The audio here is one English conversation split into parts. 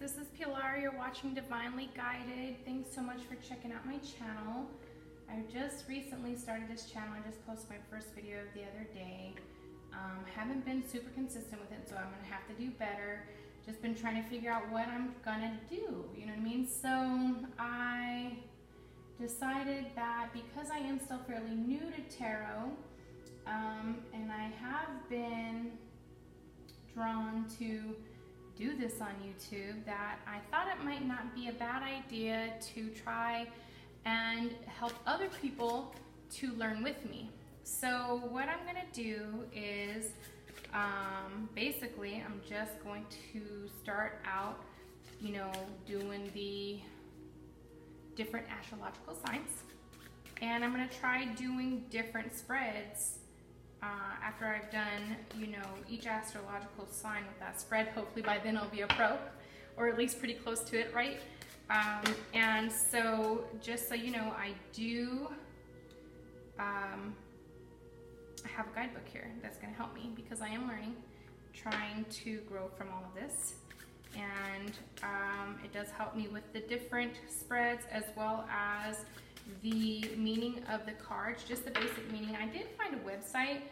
this is Pilar. You're watching Divinely Guided. Thanks so much for checking out my channel. I just recently started this channel. I just posted my first video the other day. Haven't been super consistent with it, so I'm gonna have to do better. Just been trying to figure out what I'm gonna do, you know what I mean? So I decided that because I am still fairly new to tarot, and I have been drawn to do this on YouTube, that I thought it might not be a bad idea to try and help other people to learn with me. So what I'm gonna do is basically I'm just going to start out, you know, doing the different astrological signs, and I'm gonna try doing different spreads after I've done, you know, each astrological sign with that spread. Hopefully by then I'll be a pro, or at least pretty close to it, right? And so just so you know, I do have a guidebook here that's going to help me, because I am learning, trying to grow from all of this, and it does help me with the different spreads as well as the meaning of the cards, just the basic meaning. I did find a website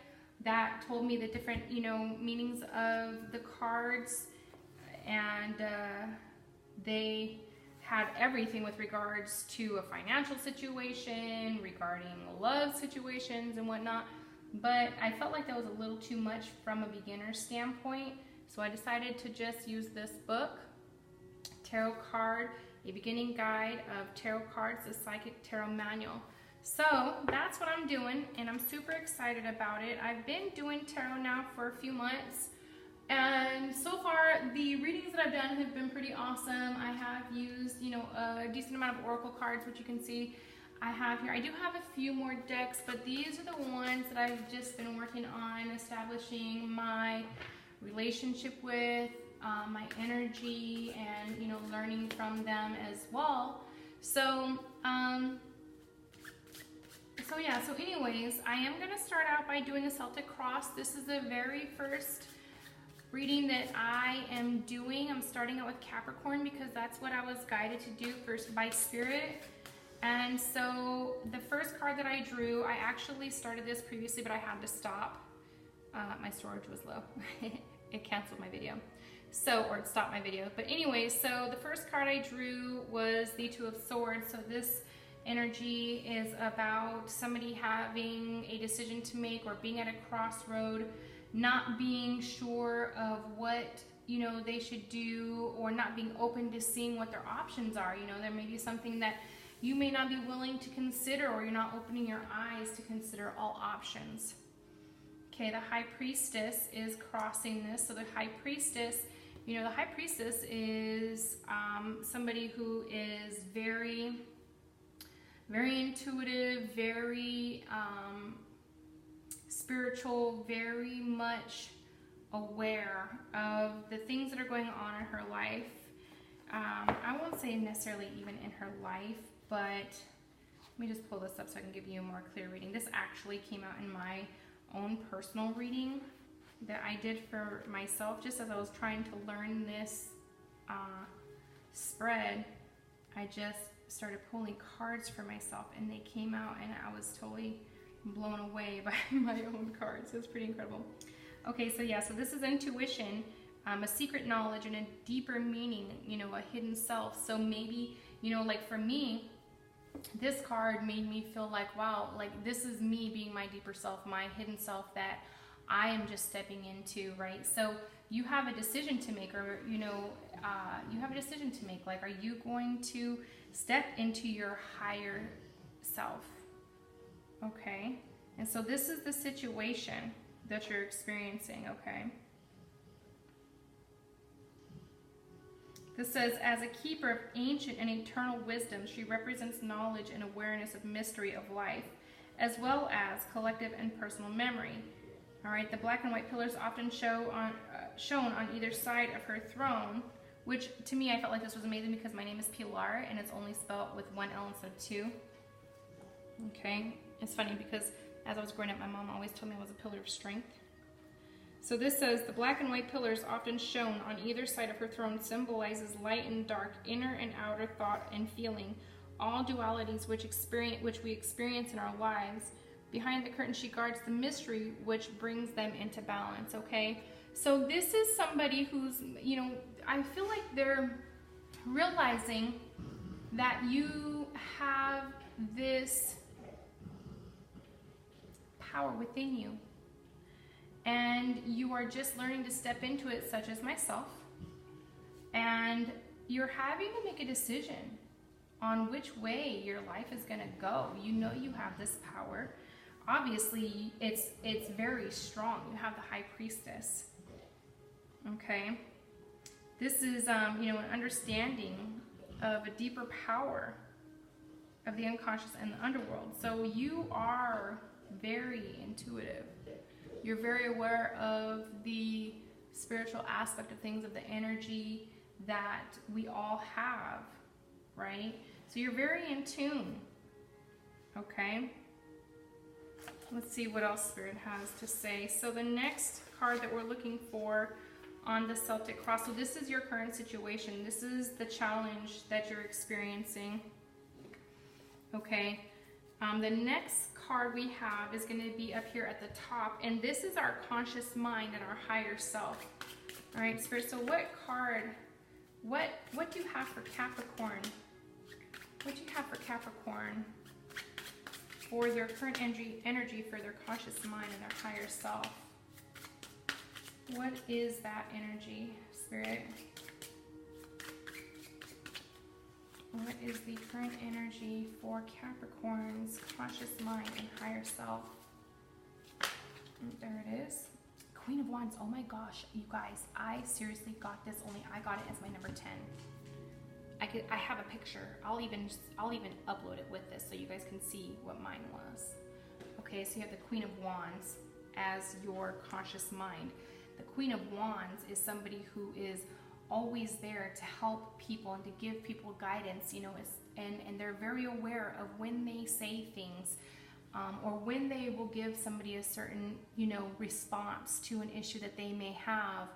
that told me the different, you know, meanings of the cards, and they had everything with regards to a financial situation, regarding love situations and whatnot, but I felt like that was a little too much from a beginner standpoint, so I decided to just use this book, Tarot Card, A Beginning Guide of Tarot Cards, the Psychic Tarot Manual. So that's what I'm doing, and I'm super excited about it. I've been doing tarot now for a few months, and so far the readings that I've done have been pretty awesome. I have used, you know, a decent amount of oracle cards, which you can see I have here. I do have a few more decks, but these are the ones that I've just been working on establishing my relationship with, my energy, and, you know, learning from them as well. So so anyways, I am going to start out by doing a Celtic cross. This is the very first reading that I am doing. I'm starting out with Capricorn because that's what I was guided to do first by Spirit. And so the first card that I drew, I actually started this previously, but I had to stop. My storage was low. It canceled my video. So, or it stopped my video. But anyway, so the first card I drew was the Two of Swords. So this energy is about somebody having a decision to make, or being at a crossroad, not being sure of what, you know, they should do, or not being open to seeing what their options are. You know, there may be something that you may not be willing to consider, or you're not opening your eyes to consider all options. Okay, the High Priestess is crossing this. So the High Priestess, you know, the High Priestess is somebody who is very, very intuitive, very spiritual, very much aware of the things that are going on in her life. I won't say necessarily even in her life, but let me just pull this up so I can give you a more clear reading. This actually came out in my own personal reading that I did for myself, just as I was trying to learn this spread. I just started pulling cards for myself, and they came out, and I was totally blown away by my own cards. It's pretty incredible. Okay, so yeah, so this is intuition, a secret knowledge, and a deeper meaning, you know, a hidden self. So maybe, you know, like for me, this card made me feel like, wow, like this is me being my deeper self, my hidden self that I am just stepping into, right? So you have a decision to make, or, you know, you have a decision to make. Like, are you going to step into your higher self? Okay, and so this is the situation that you're experiencing, okay? This says, as a keeper of ancient and eternal wisdom, she represents knowledge and awareness of mystery of life, as well as collective and personal memory. All right, the black and white pillars often shown on either side of her throne, which to me, I felt like this was amazing because my name is Pilar, and it's only spelled with one L instead of two. Okay, it's funny because as I was growing up, my mom always told me I was a pillar of strength. So this says, the black and white pillars often shown on either side of her throne symbolizes light and dark, inner and outer thought and feeling, all dualities which we experience in our lives. Behind the curtain, she guards the mystery which brings them into balance, okay? So this is somebody who's, you know, I feel like they're realizing that you have this power within you. And you are just learning to step into it, such as myself. And you're having to make a decision on which way your life is going to go. You know you have this power. Obviously, it's very strong. You have the High Priestess. Okay? This is, you know, an understanding of a deeper power of the unconscious and the underworld. So you are very intuitive. You're very aware of the spiritual aspect of things, of the energy that we all have, right? So you're very in tune, okay? Let's see what else Spirit has to say. So the next card that we're looking for on the Celtic Cross, so this is your current situation. This is the challenge that you're experiencing, okay? The next card we have is going to be up here at the top, and this is our conscious mind and our higher self. All right, Spirit, so what card, what do you have for Capricorn? What do you have for Capricorn for their current energy for their conscious mind and their higher self? What is that energy, Spirit? What is the current energy for Capricorn's conscious mind and higher self? There it is. Queen of Wands. Oh my gosh, you guys, I seriously got this. Only I got it as my number 10. I have a picture. I'll even upload it with this so you guys can see what mine was. Okay, so you have the Queen of Wands as your conscious mind. The Queen of Wands is somebody who is always there to help people and to give people guidance, you know, and they're very aware of when they say things, or when they will give somebody a certain, you know, response to an issue that they may have,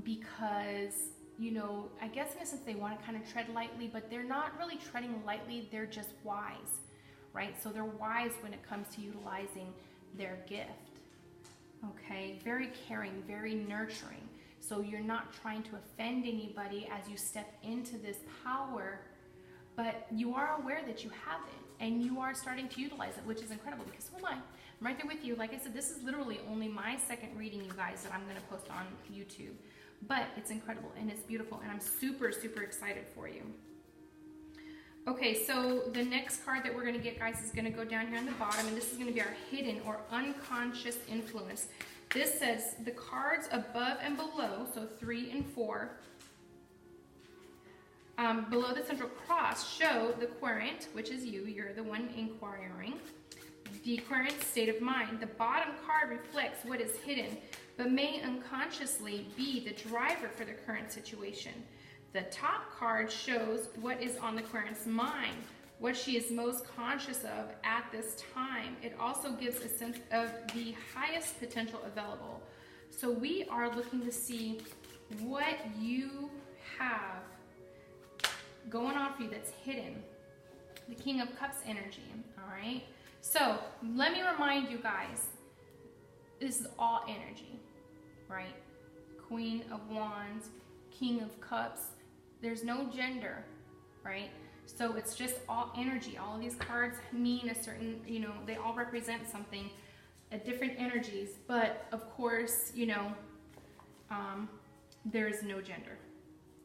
because, you know, I guess in a sense they want to kind of tread lightly, but they're not really treading lightly, they're just wise, right? So they're wise when it comes to utilizing their gift, okay? Very caring, very nurturing. So you're not trying to offend anybody as you step into this power, but you are aware that you have it and you are starting to utilize it, which is incredible because so am I. I'm right there with you. Like I said, this is literally only my second reading, you guys, that I'm going to post on YouTube. But it's incredible and it's beautiful and I'm super, super excited for you. Okay, so the next card that we're going to get, guys, is going to go down here on the bottom, and this is going to be our hidden or unconscious influence. This says the cards above and below, so 3 and 4, below the central cross show the querent, which is you, you're the one inquiring, the querent state of mind. The bottom card reflects what is hidden, but may unconsciously be the driver for the current situation. The top card shows what is on the querent's mind, what she is most conscious of at this time. It also gives a sense of the highest potential available. So we are looking to see what you have going on for you that's hidden. The King of Cups energy, all right? So let me remind you guys, this is all energy, right? Queen of Wands, King of Cups, there's no gender, right? So it's just all energy. All of these cards mean a certain, you know, they all represent something, different energies. But of course, you know, there is no gender.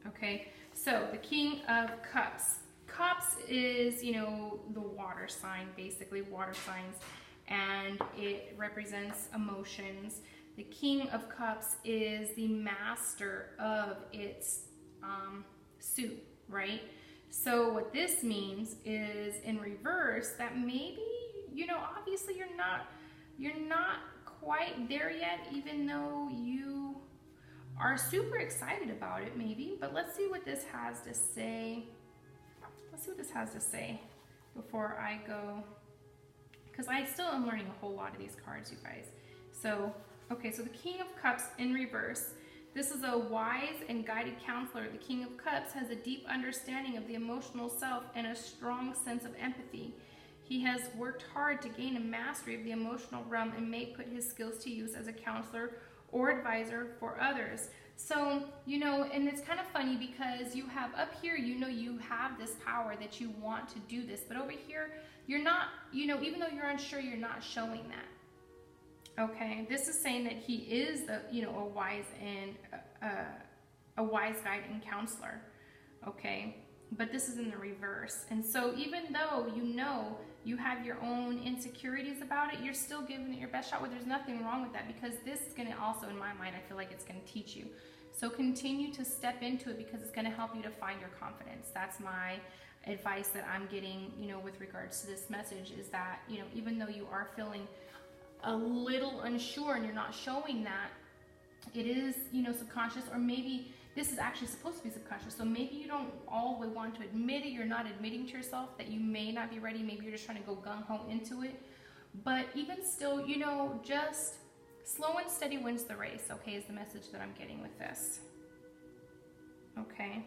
Okay, so the King of Cups. Cups is, you know, the water sign, basically water signs, and it represents emotions. The King of Cups is the master of its suit, right? So what this means is, in reverse, that maybe, you know, obviously you're not quite there yet, even though you are super excited about it, maybe. But let's see what this has to say. Let's see what this has to say before I go, because I still am learning a whole lot of these cards, you guys. So Okay, so the King of Cups in reverse. This is a wise and guided counselor. The King of Cups has a deep understanding of the emotional self and a strong sense of empathy. He has worked hard to gain a mastery of the emotional realm and may put his skills to use as a counselor or advisor for others. So, you know, and it's kind of funny because you have up here, you know, you have this power that you want to do this, but over here, you're not, you know, even though you're unsure, you're not showing that. Okay, this is saying that he is, a wise and a wise guide and counselor. Okay, but this is in the reverse. And so even though you know you have your own insecurities about it, you're still giving it your best shot. Well, there's nothing wrong with that, because this is going to also, in my mind, I feel like it's going to teach you. So continue to step into it, because it's going to help you to find your confidence. That's my advice that I'm getting, you know, with regards to this message, is that, you know, even though you are feeling a little unsure and you're not showing that, it is, you know, subconscious, or maybe this is actually supposed to be subconscious. So maybe you don't all want to admit it. You're not admitting to yourself that you may not be ready. Maybe you're just trying to go gung-ho into it. But even still, you know, just slow and steady wins the race, okay, is the message that I'm getting with this. Okay.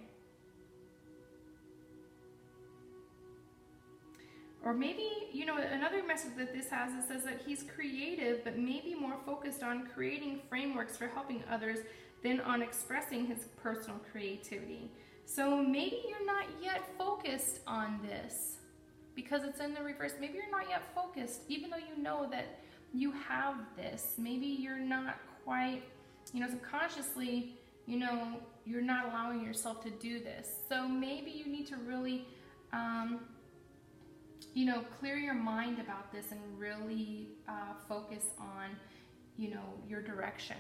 Or maybe, you know, another message that this has, it says that he's creative, but maybe more focused on creating frameworks for helping others than on expressing his personal creativity. So maybe you're not yet focused on this because it's in the reverse. Maybe you're not yet focused, even though you know that you have this. Maybe you're not quite, you know, subconsciously, you know, you're not allowing yourself to do this. So maybe you need to really, you know, clear your mind about this and really focus on, you know, your direction.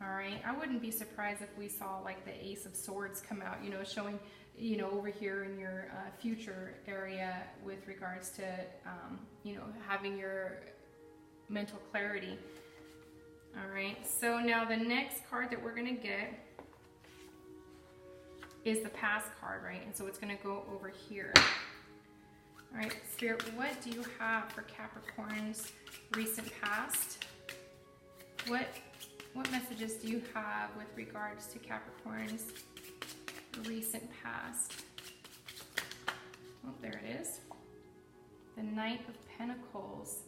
All right, I wouldn't be surprised if we saw like the Ace of Swords come out, you know, showing, you know, over here in your future area with regards to, you know, having your mental clarity. All right, so now the next card that we're going to get is the past card, right? And so it's going to go over here. All right, Spirit, what do you have for Capricorn's recent past? What messages do you have with regards to Capricorn's recent past? Oh, there it is. The Knight of Pentacles.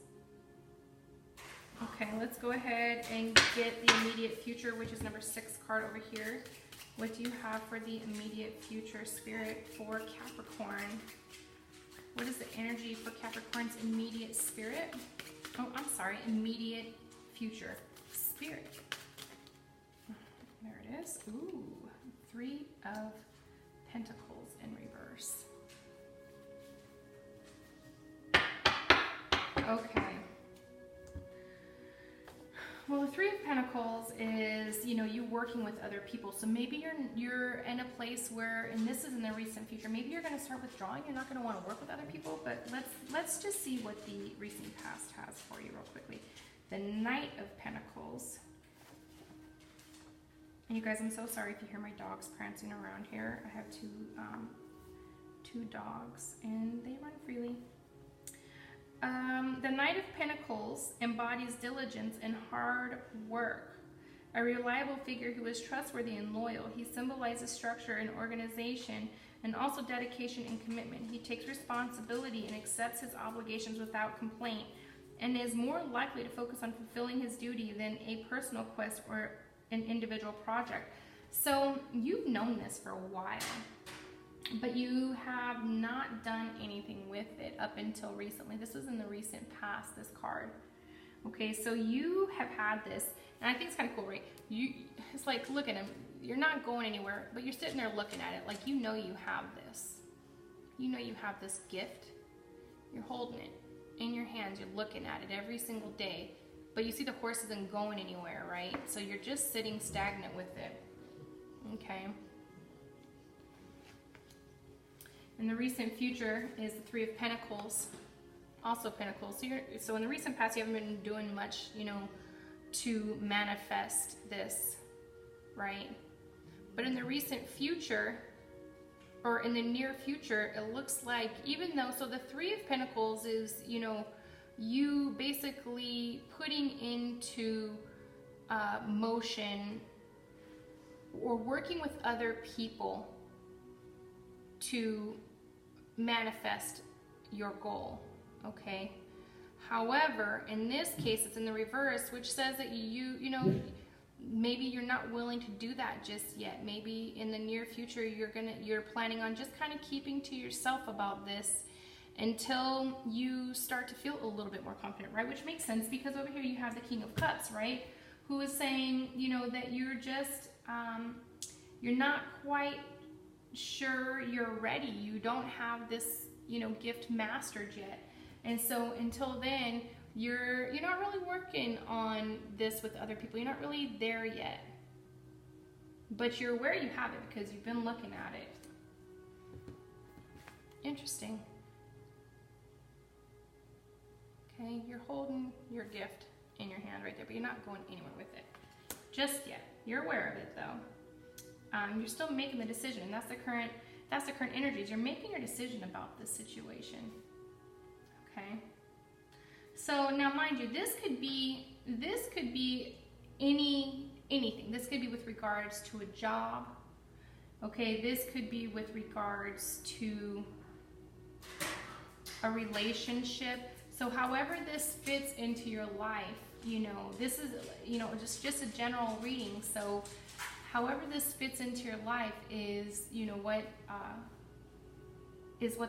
Okay, let's go ahead and get the immediate future, which is number 6 card over here. What do you have for the immediate future, Spirit, for Capricorn? What is the energy for Capricorn's immediate spirit? Oh, I'm sorry, immediate future spirit. There it is. Ooh, 3 of Pentacles in reverse. Okay. Well, the 3 of Pentacles is, you know, you working with other people. So maybe you're in a place where, and this is in the recent future, maybe you're going to start withdrawing. You're not going to want to work with other people, but let's just see what the recent past has for you real quickly. The Knight of Pentacles. And you guys, I'm so sorry if you hear my dogs prancing around here. I have two dogs, and they run freely. The Knight of Pentacles embodies diligence and hard work. A reliable figure who is trustworthy and loyal. He symbolizes structure and organization, and also dedication and commitment. He takes responsibility and accepts his obligations without complaint, and is more likely to focus on fulfilling his duty than a personal quest or an individual project. So you've known this for a while, but you have not done anything with it up until recently. This was in the recent past, this card. Okay, so you have had this, and I think it's kind of cool, right? It's like, look at him. You're not going anywhere, but you're sitting there looking at it like you know you have this. You know you have this gift. You're holding it in your hands. You're looking at it every single day, but you see the horse isn't going anywhere, right? So you're just sitting stagnant with it. Okay. And the recent future is the 3 of Pentacles, also Pentacles. So in the recent past, you haven't been doing much, you know, to manifest this, right? But in the recent future, or in the near future, it looks like, even though, so the 3 of Pentacles is, you know, you basically putting into motion or working with other people to manifest your goal, okay? However, in this case, it's in the reverse, which says that you know, maybe you're not willing to do that just yet. Maybe in the near future, you're planning on just kind of keeping to yourself about this until you start to feel a little bit more confident, right? Which makes sense, because over here you have the King of Cups, right? Who is saying, you know, that you're just, you're not quite sure you're ready. You don't have this, you know, gift mastered yet. And so until then, you're not really working on this with other people. You're not really there yet. But you're aware you have it because you've been looking at it. Interesting. Okay, you're holding your gift in your hand right there, but you're not going anywhere with it just yet. You're aware of it though. You're still making the decision, and that's the current energies. You're making your decision about this situation. Okay. So now, mind you, this could be anything. This could be with regards to a job. Okay, this could be with regards to a relationship. So however this fits into your life, you know, this is, you know, just a general reading. So however this fits into your life is, you know, what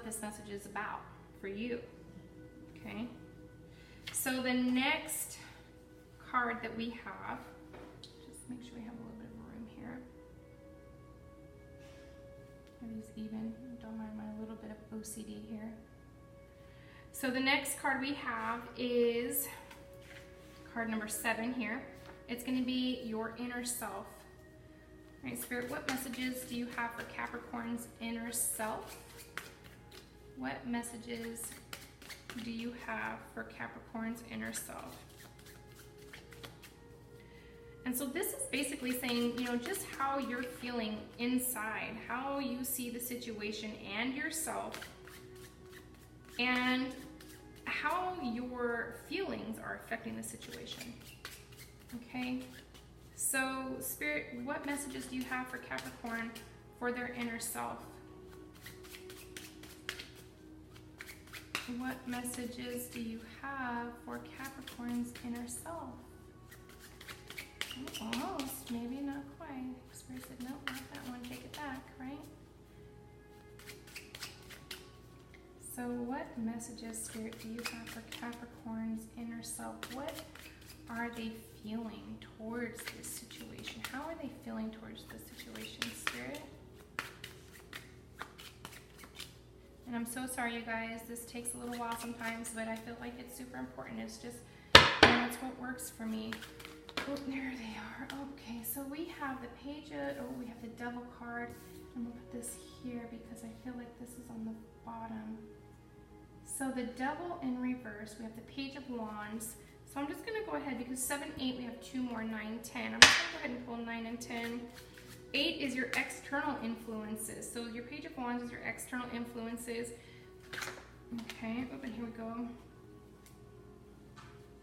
this message is about for you. Okay. So the next card that we have, just make sure we have a little bit of room here. Are these even? Don't mind my little bit of OCD here. So the next card we have is card number 7 here. It's going to be your inner self. All right, Spirit, what messages do you have for Capricorn's inner self? What messages do you have for Capricorn's inner self? And so this is basically saying, you know, just how you're feeling inside, how you see the situation and yourself, and how your feelings are affecting the situation. Okay? So, Spirit, what messages do you have for Capricorn for their inner self? What messages do you have for Capricorn's inner self? Oh, almost, maybe not quite. Spirit said, no, not that one, take it back, right? So what messages, Spirit, do you have for Capricorn's inner self? What are they feeling towards this situation? How are they feeling towards this situation, Spirit? And I'm so sorry, you guys. This takes a little while sometimes, but I feel like it's super important. It's just, you know, it's what works for me. Oh, there they are. Okay, so we have the page of, oh, we have the Devil card. I'm going to put this here because I feel like this is on the bottom. So the Devil in reverse, we have the Page of Wands. So I'm just going to go ahead, because 7, 8, we have 2 more, 9, 10. I'm just going to go ahead and pull 9 and 10. 8 is your external influences. So your Page of Wands is your external influences. Okay, open, here we go.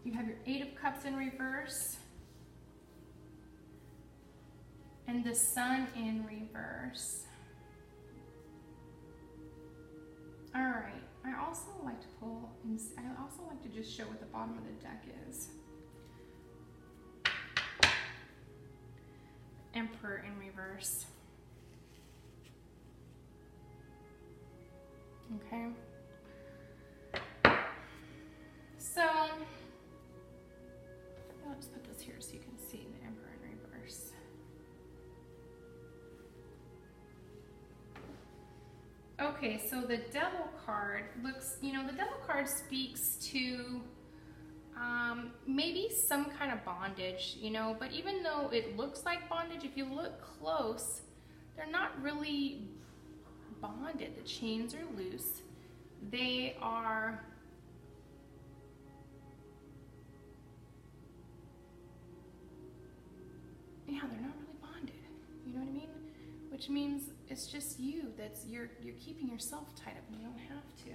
You have your 8 of Cups in reverse. And the Sun in reverse. All right. I also like to pull, and I also like to just show what the bottom of the deck is. Emperor in reverse. Okay. So, let's put this here so you can see the Emperor in reverse. Okay, so the Devil card looks, you know, the Devil card speaks to maybe some kind of bondage, you know, but even though it looks like bondage, if you look close, they're not really bonded. The chains are loose. They are, yeah, they're not really bonded. You know what I mean? Which means it's just you. You're keeping yourself tied up, and you don't have to.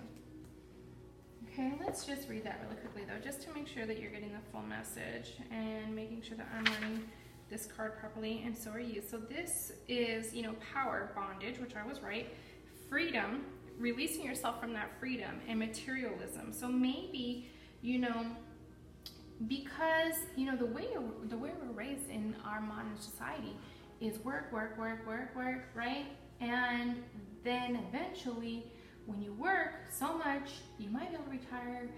Okay, let's just read that really quickly though, just to make sure that you're getting the full message and making sure that I'm learning this card properly, and so are you. So this is, you know, power, bondage, which I was right, freedom, releasing yourself from that freedom, and materialism. So maybe, you know, because, you know, the way we're raised in our modern society is work, work, work, work, work, right? And then eventually, when you work so much, you might be able to retire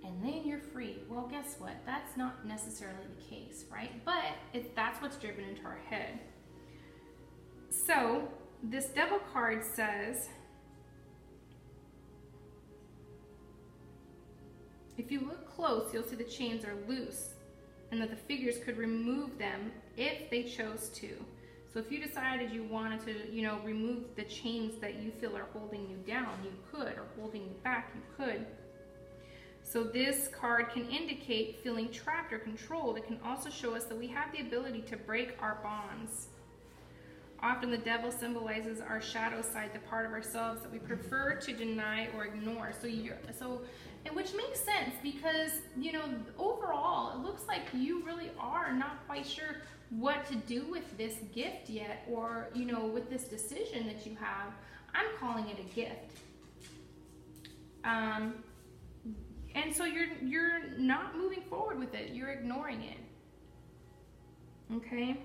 and then you're free. Well, guess what? That's not necessarily the case, right? But that's what's driven into our head. So this Devil card says, if you look close, you'll see the chains are loose and that the figures could remove them if they chose to. So if you decided you wanted to, you know, remove the chains that you feel are holding you down, you could, or holding you back, you could. So this card can indicate feeling trapped or controlled. It can also show us that we have the ability to break our bonds. Often the devil symbolizes our shadow side, the part of ourselves that we prefer to deny or ignore. And which makes sense because, you know, overall, it looks like you really are not quite sure what to do with this gift yet, or, you know, with this decision that you have. I'm calling it a gift. And so you're not moving forward with it. You're ignoring it. Okay?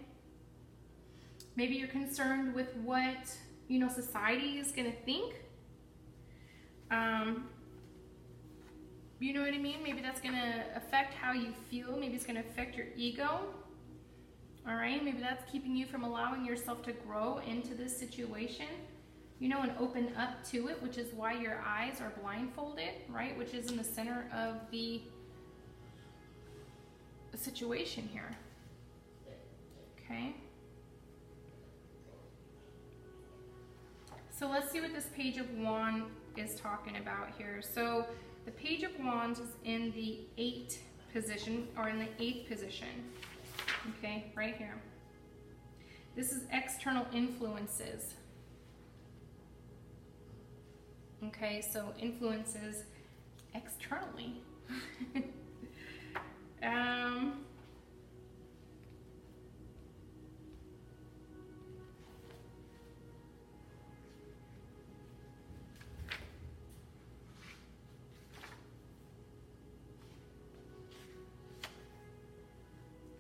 Maybe you're concerned with what, you know, society is going to think. You know what I mean? Maybe that's going to affect how you feel. Maybe it's going to affect your ego. All right? Maybe that's keeping you from allowing yourself to grow into this situation, you know, and open up to it, which is why your eyes are blindfolded, right? Which is in the center of the situation here. Okay? So let's see what this Page of Wands is talking about here. So the Page of Wands is in the 8th position, or in the 8th position. Okay, right here. This is external influences. Okay, so influences externally.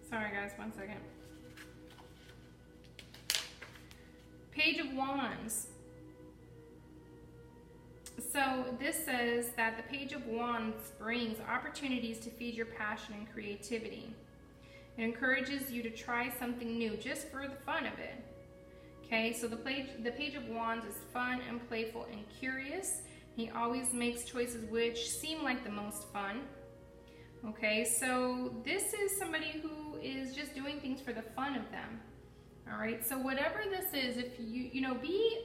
Sorry guys, one second. Page of Wands. So this says that the Page of Wands brings opportunities to feed your passion and creativity. It encourages you to try something new just for the fun of it. Okay, so the Page of Wands is fun and playful and curious. He always makes choices which seem like the most fun. Okay, so this is somebody who is just doing things for the fun of them. All right, so whatever this is, if you know, be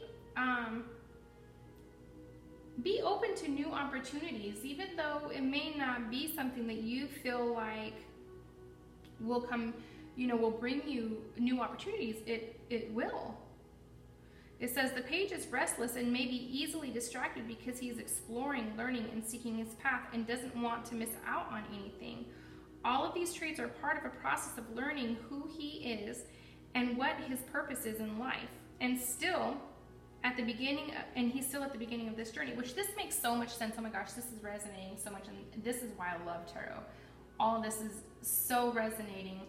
open to new opportunities, even though it may not be something that you feel like will come, you know, will bring you new opportunities. It will. It says the page is restless and may be easily distracted because he's exploring, learning, and seeking his path and doesn't want to miss out on anything. All of these traits are part of a process of learning who he is and what his purpose is in life. And still at the beginning, and he's still at the beginning of this journey, which this makes so much sense. Oh my gosh, this is resonating so much, and this is why I love tarot. All this is so resonating.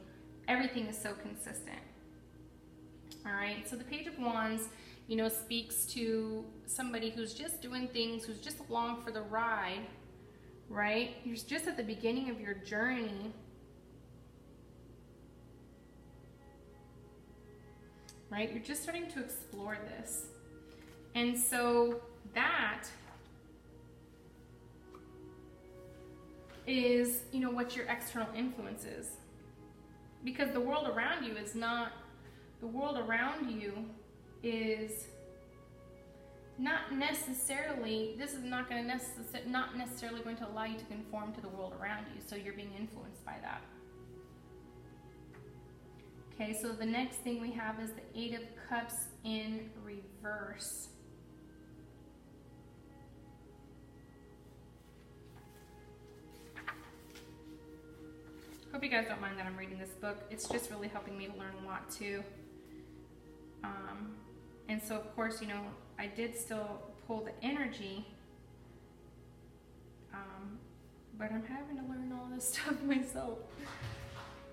Everything is so consistent. All right, so the Page of Wands, you know, speaks to somebody who's just doing things, who's just along for the ride, right? You're just at the beginning of your journey. Right? You're just starting to explore this. And so that is, you know, what your external influence is. Because the world around you is not, the world around you is not necessarily, this is not going to not necessarily going to allow you to conform to the world around you, so you're being influenced by that. Okay, so the next thing we have is the Eight of Cups in reverse. Hope you guys don't mind that I'm reading this book. It's just really helping me to learn a lot too. And so of course, you know, I did still pull the energy, but I'm having to learn all this stuff myself.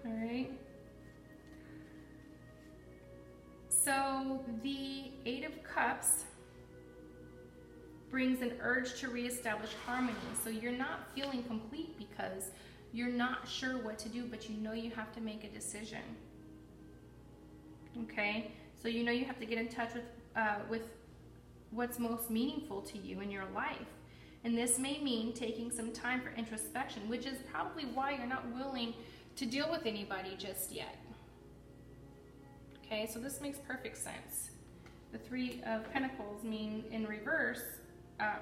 All right. So the Eight of Cups brings an urge to reestablish harmony. So you're not feeling complete because you're not sure what to do, but you know you have to make a decision. Okay, so you know you have to get in touch with what's most meaningful to you in your life. And this may mean taking some time for introspection, which is probably why you're not willing to deal with anybody just yet. Okay, so this makes perfect sense. The Three of Pentacles mean in reverse,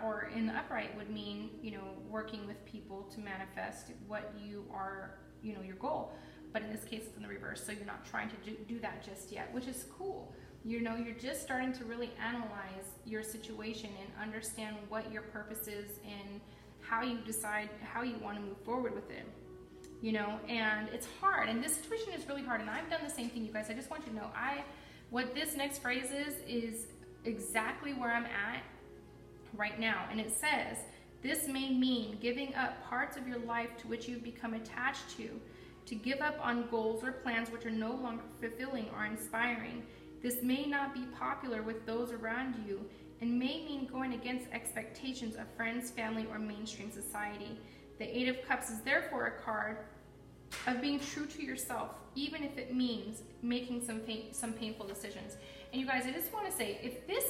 or in the upright would mean, you know, working with people to manifest what you are, you know, your goal. But in this case, it's in the reverse, so you're not trying to do that just yet, which is cool. You know, you're just starting to really analyze your situation and understand what your purpose is and how you decide how you want to move forward with it. You know, and it's hard, and this situation is really hard, and I've done the same thing, you guys. I just want you to know, what this next phrase is exactly where I'm at right now. And it says, this may mean giving up parts of your life to which you've become attached to give up on goals or plans which are no longer fulfilling or inspiring. This may not be popular with those around you and may mean going against expectations of friends, family, or mainstream society. The Eight of Cups is therefore a card of being true to yourself, even if it means making some painful decisions. And you guys, I just want to say, if this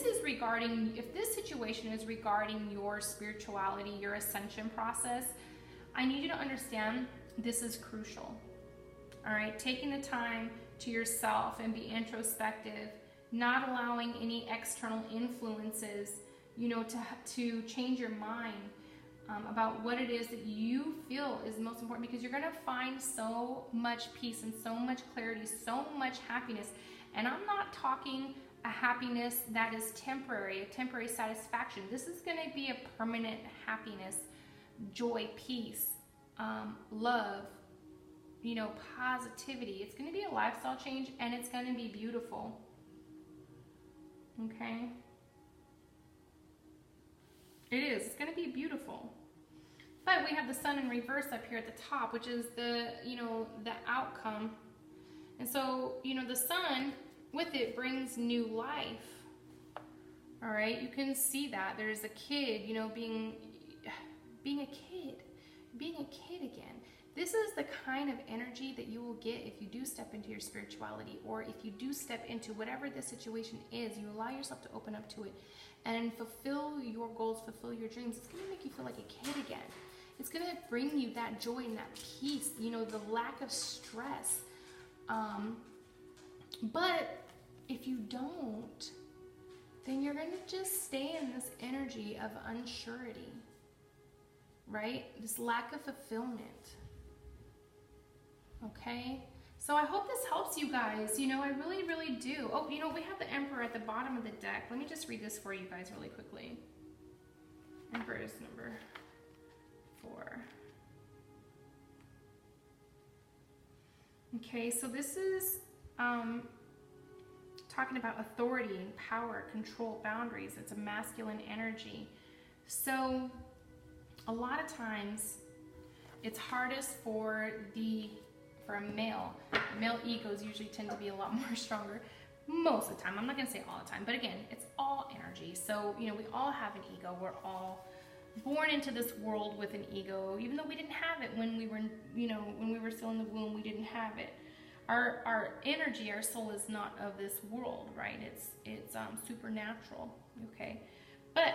situation is regarding your spirituality, your ascension process, I need you to understand this is crucial. All right, taking the time to yourself and be introspective, not allowing any external influences, you know, to change your mind about what it is that you feel is most important, because you're going to find so much peace and so much clarity, so much happiness. And I'm not talking a happiness that is temporary, a temporary satisfaction. This is going to be a permanent happiness, joy, peace, love, you know, positivity. It's going to be a lifestyle change, and it's going to be beautiful. Okay? It is. It's going to be beautiful. But we have the Sun in reverse up here at the top, which is the, you know, the outcome. And so, you know, the Sun with it brings new life. All right? You can see that. There's a kid, you know, being a kid again. This is the kind of energy that you will get if you do step into your spirituality, or if you do step into whatever the situation is. You allow yourself to open up to it and fulfill your goals, fulfill your dreams. It's going to make you feel like a kid again. It's going to bring you that joy and that peace, you know, the lack of stress. But if you don't, then you're going to just stay in this energy of unsurety, right? This lack of fulfillment. Okay? So I hope this helps you guys. You know, I really, really do. Oh, you know, we have the Emperor at the bottom of the deck. Let me just read this for you guys really quickly. Emperor is number 4. Okay, so this is talking about authority and power, control, boundaries. It's a masculine energy. So a lot of times it's hardest for a male. Male egos usually tend to be a lot more stronger most of the time. I'm not going to say all the time, but again, it's all energy. So, you know, we all have an ego. We're all born into this world with an ego, even though we didn't have it when we were, you know, when we were still in the womb, we didn't have it. Our energy, our soul is not of this world, right? It's supernatural, okay? But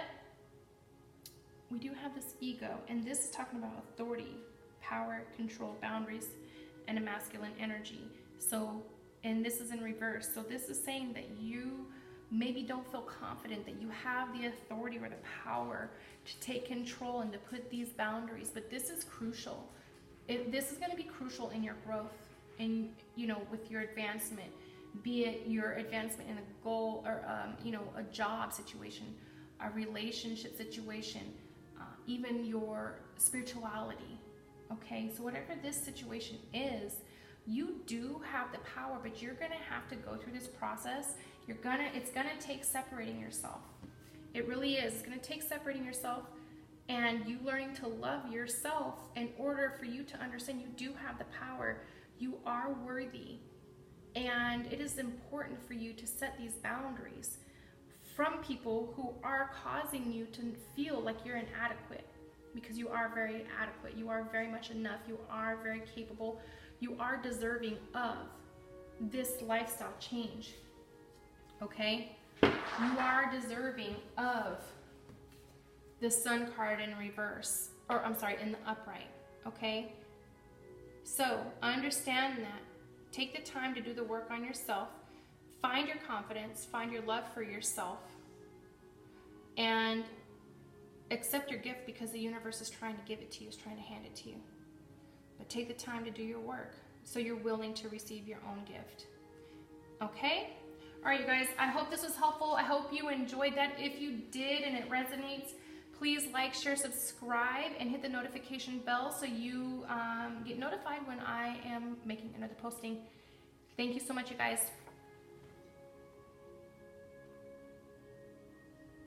we do have this ego, and this is talking about authority, power, control, boundaries, and a masculine energy. So, and this is in reverse. So this is saying that you maybe don't feel confident that you have the authority or the power to take control and to put these boundaries. But this is crucial. This is going to be crucial in your growth and, you know, with your advancement, be it your advancement in a goal or, you know, a job situation, a relationship situation, even your spirituality. Okay, so whatever this situation is, you do have the power, but you're gonna have to go through this process. It's gonna take separating yourself. It really is. It's gonna take separating yourself and you learning to love yourself in order for you to understand you do have the power. You are worthy. And it is important for you to set these boundaries from people who are causing you to feel like you're inadequate, because you are very adequate. You are very much enough. You are very capable. You are deserving of this lifestyle change. Okay? You are deserving of the Sun card in reverse, or I'm sorry, in the upright. Okay? So understand that. Take the time to do the work on yourself. Find your confidence. Find your love for yourself. And accept your gift, because the universe is trying to give it to you. It's trying to hand it to you. But take the time to do your work so you're willing to receive your own gift. Okay? All right, you guys. I hope this was helpful. I hope you enjoyed that. If you did and it resonates, please like, share, subscribe, and hit the notification bell so you get notified when I am making another posting. Thank you so much, you guys.